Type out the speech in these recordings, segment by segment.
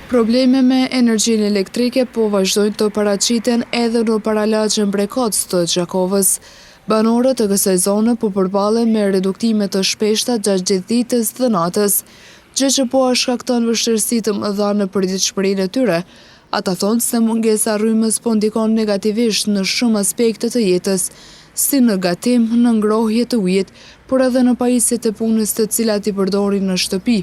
Probleme me energjinë elektrike po vazhdojnë të paraqiten edhe në paralagjen Brekocë të Gjakovës. Banorët e kësaj zone po përballen me reduktime të shpeshta gjatë gjithë ditës dhe natës, gjë që po shkakton vështirësi të mëdha në përditshmërinë e tyre. Ata thonë se mungesa rrymës po ndikon negativisht në shumë aspekte të jetës, si në gatim, në ngrohje të ujit, por edhe në pajisjet e punës të cilat i përdorin në shtëpi.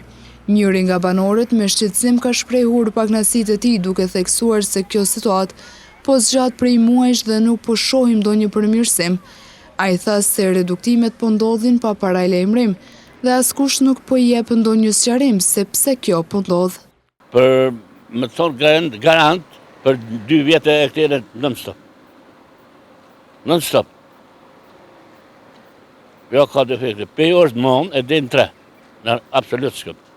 Njëri nga banorët me shqetësim ka shprehur pakënaqësitë e tij duke theksuar se kjo situatë po zgjat prej muajsh dhe nuk po shohim ndonjë përmirësim. Ai tha se reduktimet po ndodhin pa paralajmërim dhe askush nuk po i jep ndonjë sqarim se pse kjo po ndodh. Për më thonë garant për 2 vjetë e këtire non-stop. Non-stop. Jo ka defekte. Pe orës në mon e dhe në 3. Në absolut s'këm.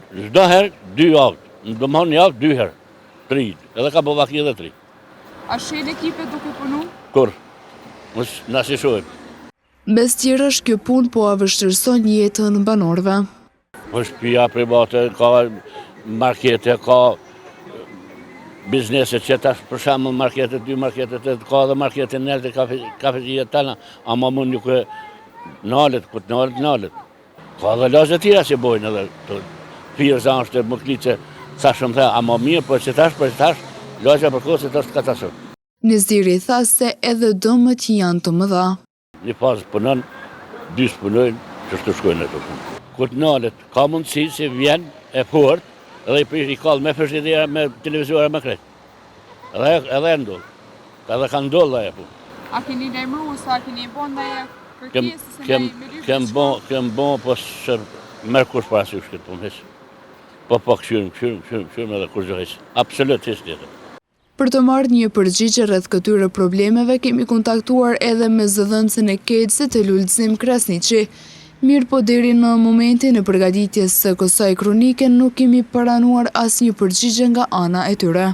Çdo herë 2 javë. Në domthon javë 2 herë. 3. Edhe ka bovaki edhe 3. A shen ekipe duke punu? Kur? Mos na shohim. Mes tjerësh kjo punë po vështirëson jetën e banorëve. Po shtëpia private, ka markete, ka biznese që tash për shembull marketet, 2 marketet, ka edhe marketin në të kafeteria tana, ama mund nuk e nalet, ku të nalet. Ka edhe lagje të tjera që bojnë edhe të firë zanë më klice, sa shumë the, ama mirë, po që tash, lagja për kohë që tash katastrofë. Nizdiri tha se edhe dëmët janë të mëdha. Një fazë punon, 2 punojnë, që shtu shkojnë e të punë. Kur të nalet, ka mundësi që vjen e fort, edhe i kallë me fështidera, me televizore, me kretë. Edhe e ndollë. Edhe ka ndollë dhe e punë. A keni lajmëruar sa keni bon dhe kërkesës e me Kem bon, po së merë kush parasysh këtë punë, heqë. Po këshyrim edhe kush gjë heqë. Absolut heqë tjetër. Për të marrë një përgjigje rreth këtyre problemeve, kemi kontaktuar edhe me zëdhënësin e KEC-it të Lulzim Krasniqi. Mirë po deri në momentin e përgatitjes së kësaj kronike nuk kemi paranuar asnjë përgjigje nga ana e tyre.